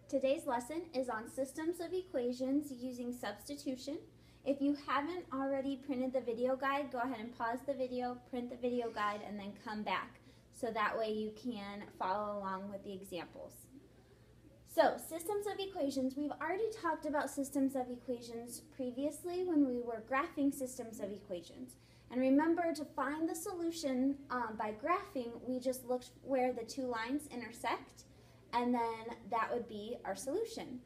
Today's lesson is on systems of equations using substitution. If you haven't already printed the video guide, go ahead and pause the video, print the video guide, and then come back. So that way you can follow along with the examples. So, systems of equations, we've already talked about systems of equations previously when we were graphing systems of equations. And remember, to find the solution by graphing, we just looked where the two lines intersect, and then that would be our solution.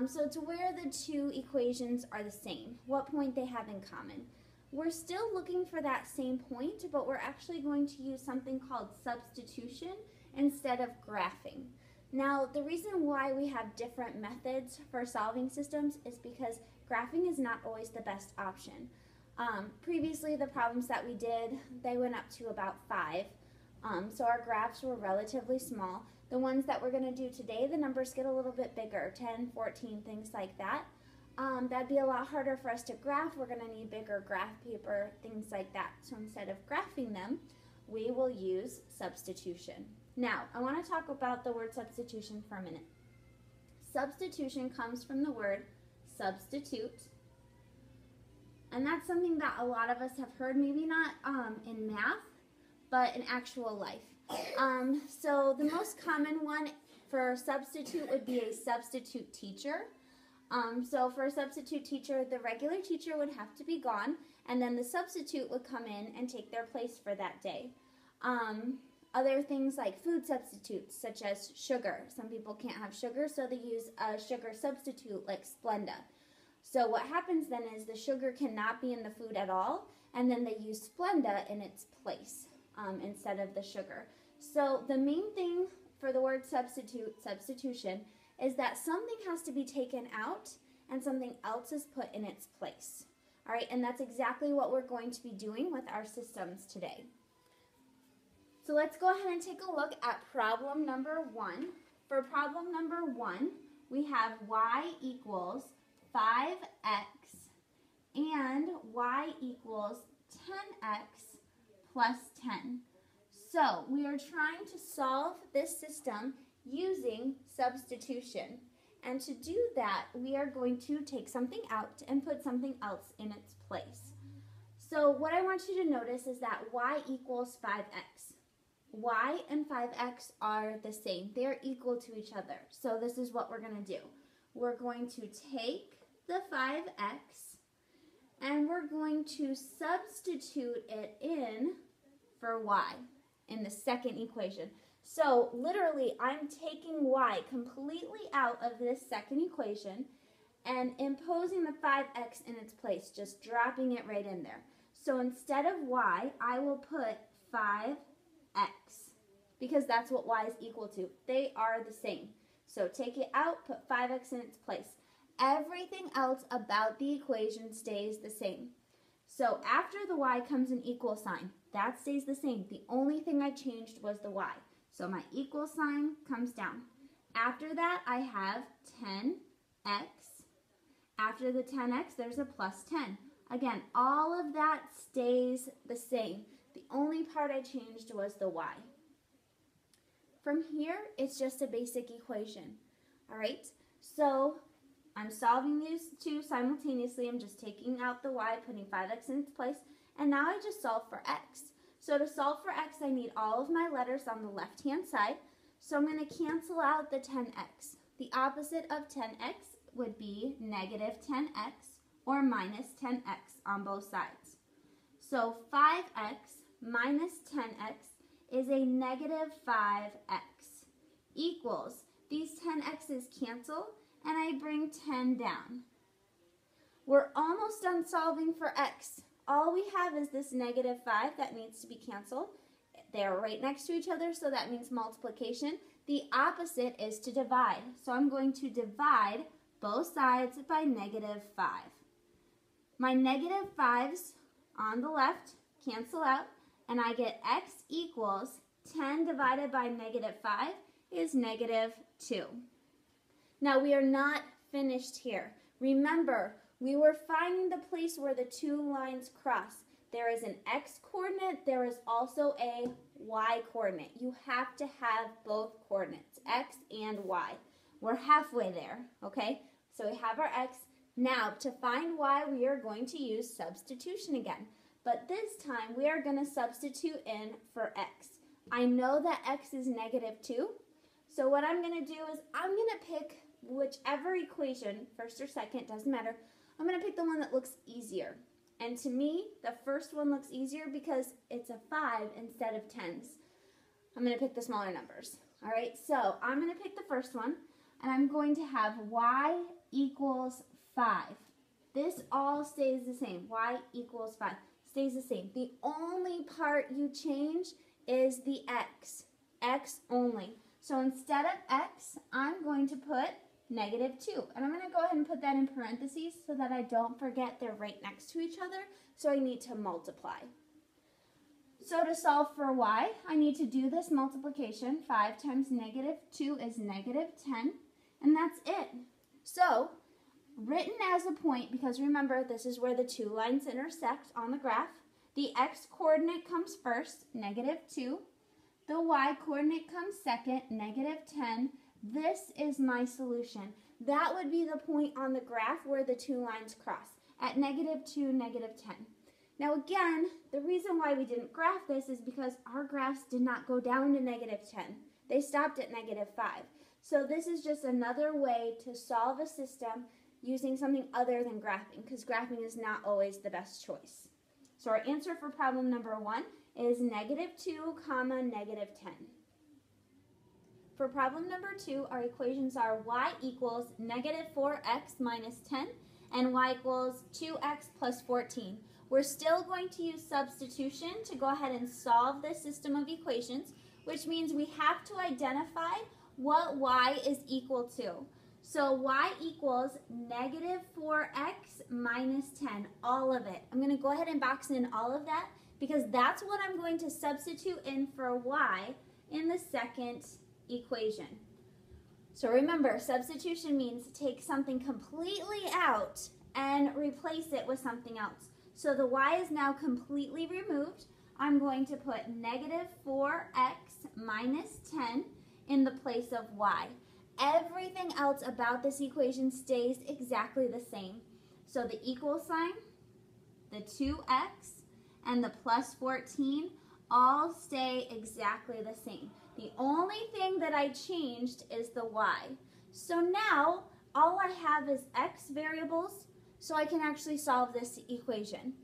So to where the two equations are the same, what point they have in common. We're still looking for that same point, but we're actually going to use something called substitution instead of graphing. Now, the reason why we have different methods for solving systems is because graphing is not always the best option. Previously, the problems that we did, they went up to about 5. So our graphs were relatively small. The ones that we're going to do today, the numbers get a little bit bigger, 10, 14, things like that. That'd be a lot harder for us to graph. We're going to need bigger graph paper, things like that. So instead of graphing them, we will use substitution. Now, I want to talk about the word substitution for a minute. Substitution comes from the word substitute. And that's something that a lot of us have heard, maybe not in math, but in actual life. So the most common one for substitute would be a substitute teacher. So for a substitute teacher, the regular teacher would have to be gone, and then the substitute would come in and take their place for that day. Other things like food substitutes, such as sugar. Some people can't have sugar, so they use a sugar substitute like Splenda. So what happens then is the sugar cannot be in the food at all, and then they use Splenda in its place instead of the sugar. So the main thing for the word substitution, is that something has to be taken out and something else is put in its place. All right, and that's exactly what we're going to be doing with our systems today. So let's go ahead and take a look at problem number 1. For problem number 1, we have y equals 5x and y equals 10x plus 10. So we are trying to solve this system using substitution. And to do that, we are going to take something out and put something else in its place. So what I want you to notice is that y equals 5x. Y and 5x are the same. They're equal to each other. So this is what we're going to do. We're going to take the 5x and we're going to substitute it in for y in the second equation. So literally, I'm taking y completely out of this second equation and imposing the 5x in its place, just dropping it right in there. So instead of y, I will put 5x because that's what y is equal to. They are the same. So take it out, put 5x in its place. Everything else about the equation stays the same. So after the y comes an equal sign. That stays the same. The only thing I changed was the y. So my equal sign comes down. After that, I have 10x. After the 10x, there's a plus 10. Again, all of that stays the same. The only part I changed was the y. From here, it's just a basic equation. All right? So I'm solving these two simultaneously. I'm just taking out the y, putting 5x in its place, and now I just solve for x. So to solve for x, I need all of my letters on the left-hand side. So I'm going to cancel out the 10x. The opposite of 10x would be negative 10x or minus 10x on both sides. So 5x minus 10x is a negative 5x equals, these 10x's cancel, and I bring 10 down. We're almost done solving for x. All we have is this negative 5 that needs to be canceled. They're right next to each other, so that means multiplication. The opposite is to divide. So I'm going to divide both sides by negative 5. My negative 5's on the left cancel out, and I get x equals 10 divided by negative 5 is negative 2. Now we are not finished here. Remember, we were finding the place where the two lines cross. There is an x coordinate, there is also a y coordinate. You have to have both coordinates, x and y. We're halfway there, okay? So we have our x. Now, to find y, we are going to use substitution again. But this time, we are going to substitute in for x. I know that x is -2. So what I'm going to do is I'm going to pick whichever equation, first or second, doesn't matter. I'm going to pick the one that looks easier. And to me, the first one looks easier because it's a 5 instead of 10s. I'm going to pick the smaller numbers. All right, so I'm going to pick the first one, and I'm going to have y equals 5. This all stays the same. Y equals 5 stays the same. The only part you change is the x. X only. So instead of x, I'm going to put -2. And I'm going to go ahead and put that in parentheses so that I don't forget they're right next to each other. So I need to multiply. So to solve for y, I need to do this multiplication. 5 times -2 is -10. And that's it. So written as a point, because remember, this is where the two lines intersect on the graph. The x coordinate comes first, -2. The y coordinate comes second, -10. This is my solution. That would be the point on the graph where the two lines cross, at -2, -10. Now again, the reason why we didn't graph this is because our graphs did not go down to -10. They stopped at -5. So this is just another way to solve a system using something other than graphing, because graphing is not always the best choice. So our answer for problem number 1 is -2, -10. For problem number 2, our equations are y equals -4x minus 10 and y equals 2x plus 14. We're still going to use substitution to go ahead and solve this system of equations, which means we have to identify what y is equal to. So y equals -4x minus 10, all of it. I'm going to go ahead and box in all of that because that's what I'm going to substitute in for y in the second equation. So remember, substitution means take something completely out and replace it with something else. So the y is now completely removed. I'm going to put -4x minus 10 in the place of y. Everything else about this equation stays exactly the same. So the equal sign, the 2x, and the plus 14 all stay exactly the same. The only thing that I changed is the y. So now all I have is x variables, so I can actually solve this equation.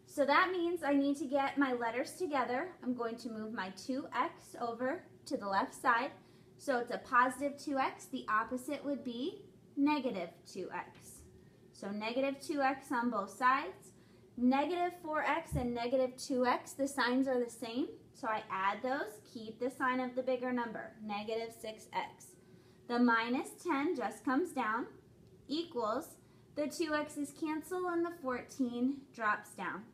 So that means I need to get my letters together. I'm going to move my 2x over to the left side. So it's a positive 2x. The opposite would be -2x. So -2x on both sides. -4x and -2x, the signs are the same. So I add those, keep the sign of the bigger number, -6x. The minus 10 just comes down, equals, the 2x's cancel and the 14 drops down.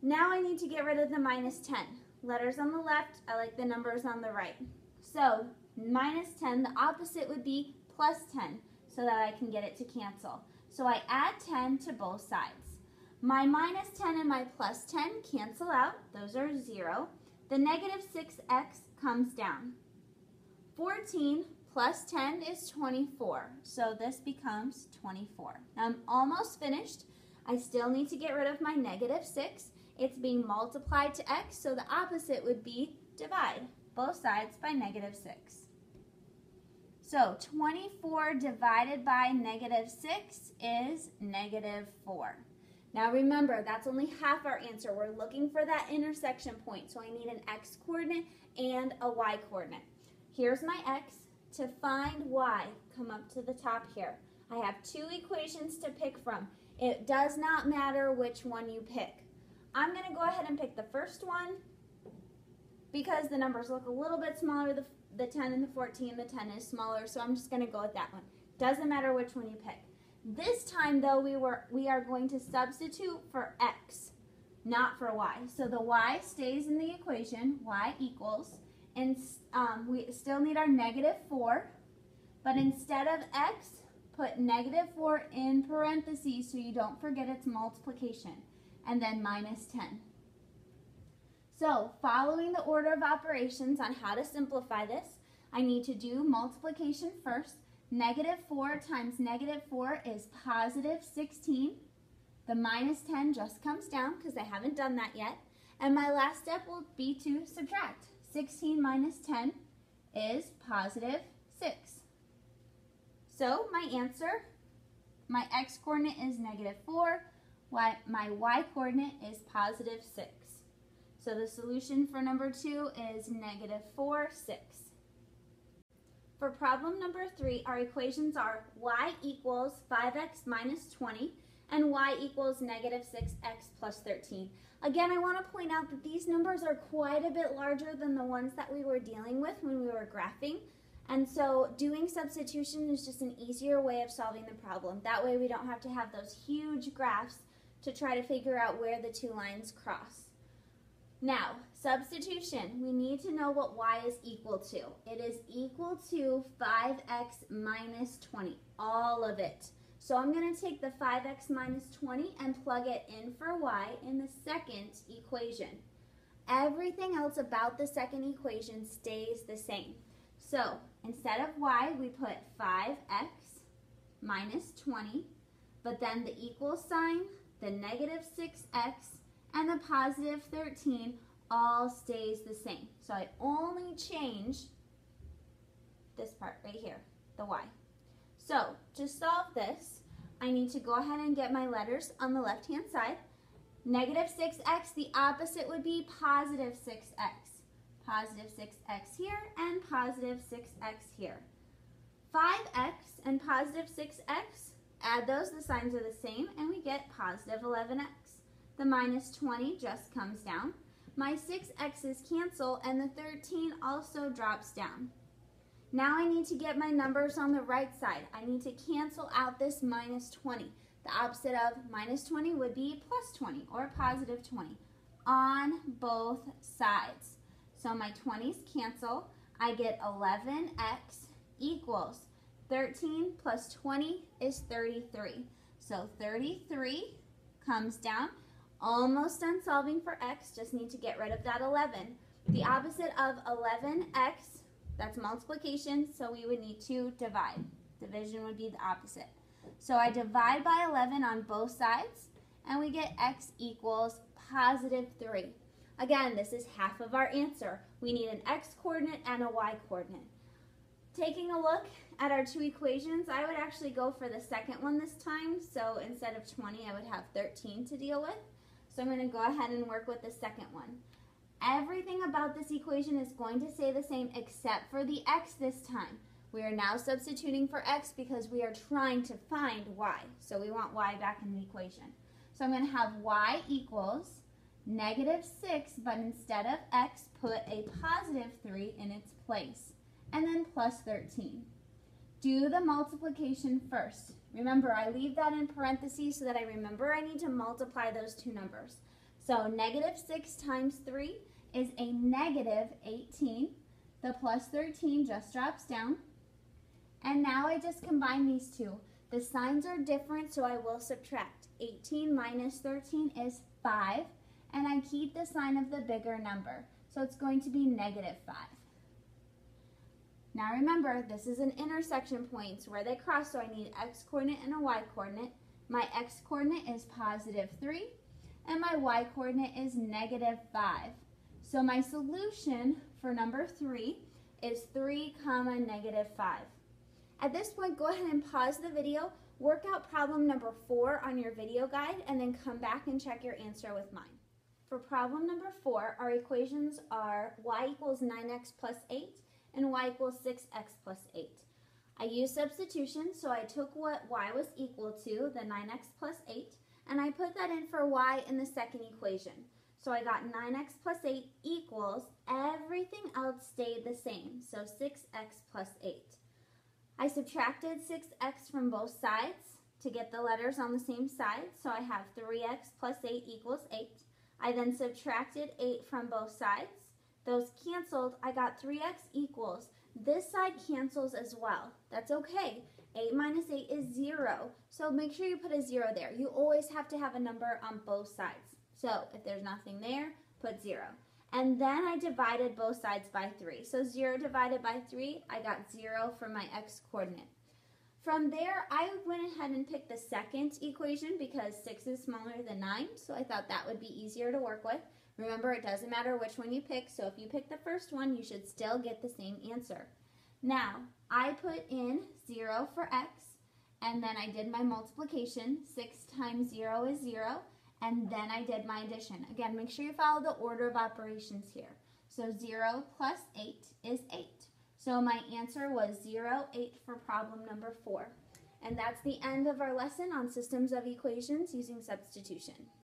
Now I need to get rid of the minus 10. Letters on the left, I like the numbers on the right. So minus 10, the opposite would be plus 10, so that I can get it to cancel. So I add 10 to both sides. My minus 10 and my plus 10 cancel out. Those are 0. The -6x comes down. 14 plus 10 is 24. So this becomes 24. Now I'm almost finished. I still need to get rid of my -6. It's being multiplied to x, so the opposite would be divide both sides by -6. So 24 divided by -6 is -4. Now remember, that's only half our answer. We're looking for that intersection point, so I need an x coordinate and a y coordinate. Here's my x. To find y, come up to the top here. I have two equations to pick from. It does not matter which one you pick. I'm going to go ahead and pick the first one because the numbers look a little bit smaller, the 10 and the 14, the 10 is smaller, so I'm just going to go with that one. Doesn't matter which one you pick. This time, though, we are going to substitute for x, not for y. So the y stays in the equation, y equals, and we still need our -4, but instead of x, put -4 in parentheses so you don't forget its multiplication, and then -10. So following the order of operations on how to simplify this, I need to do multiplication first. Negative 4 times negative 4 is positive 16. The minus 10 just comes down because I haven't done that yet. And my last step will be to subtract. 16 minus 10 is positive 6. So my answer, my x-coordinate is negative 4. My y-coordinate is positive 6. So the solution for number 2 is negative 4, 6. For problem number 3, our equations are y equals 5x minus 20 and y equals negative 6x plus 13. Again, I want to point out that these numbers are quite a bit larger than the ones that we were dealing with when we were graphing. And so doing substitution is just an easier way of solving the problem. That way we don't have to have those huge graphs to try to figure out where the two lines cross. Now, substitution, we need to know what y is equal to. It is equal to 5x minus 20, all of it. So I'm going to take the 5x minus 20 and plug it in for y in the second equation. Everything else about the second equation stays the same. So instead of y, we put 5x minus 20, but then the equal sign, the negative 6x, and the positive 13 all stays the same. So I only change this part right here, the y. So to solve this, I need to go ahead and get my letters on the left-hand side. Negative 6x, the opposite would be positive 6x. Positive 6x here and positive 6x here. 5x and positive 6x, add those, the signs are the same, and we get positive 11x. The minus 20 just comes down. My 6x's cancel, and the 13 also drops down. Now I need to get my numbers on the right side. I need to cancel out this minus 20. The opposite of minus 20 would be plus 20 or positive 20 on both sides. So my 20s cancel. I get 11x equals 13 plus 20 is 33. So 33 comes down. Almost done solving for x, just need to get rid of that 11. The opposite of 11x, that's multiplication, so we would need to divide. Division would be the opposite. So I divide by 11 on both sides, and we get x equals positive 3. Again, this is half of our answer. We need an x-coordinate and a y-coordinate. Taking a look at our two equations, I would actually go for the second one this time. So instead of 20, I would have 13 to deal with. So I'm going to go ahead and work with the second one. Everything about this equation is going to stay the same except for the x this time. We are now substituting for x because we are trying to find y. So we want y back in the equation. So I'm going to have y equals negative 6, but instead of x, put a positive 3 in its place, and then plus 13. Do the multiplication first. Remember, I leave that in parentheses so that I remember I need to multiply those two numbers. So negative 6 times 3 is a negative 18. The plus 13 just drops down. And now I just combine these two. The signs are different, so I will subtract. 18 minus 13 is 5, and I keep the sign of the bigger number. So it's going to be negative 5. Now remember, this is an intersection point where they cross, so I need x-coordinate and a y-coordinate. My x-coordinate is positive 3, and my y-coordinate is negative 5. So my solution for number 3 is 3, negative 5. At this point, go ahead and pause the video, work out problem number 4 on your video guide, and then come back and check your answer with mine. For problem number 4, our equations are y equals 9x plus 8 and y equals 6x plus 8. I used substitution, so I took what y was equal to, the 9x plus 8, and I put that in for y in the second equation. So I got 9x plus 8 equals, everything else stayed the same, so 6x plus 8. I subtracted 6x from both sides to get the letters on the same side, so I have 3x plus 8 equals 8. I then subtracted 8 from both sides. Those canceled, I got 3x equals. This side cancels as well. That's okay. 8 minus 8 is 0, so make sure you put a 0 there. You always have to have a number on both sides. So if there's nothing there, put 0. And then I divided both sides by 3. So 0 divided by 3, I got 0 for my x-coordinate. From there, I went ahead and picked the second equation because 6 is smaller than 9, so I thought that would be easier to work with. Remember, it doesn't matter which one you pick, so if you pick the first one, you should still get the same answer. Now, I put in 0 for x, and then I did my multiplication. 6 times 0 is 0, and then I did my addition. Again, make sure you follow the order of operations here. So 0 plus 8 is 8. So my answer was 0, 8 for problem number 4. And that's the end of our lesson on systems of equations using substitution.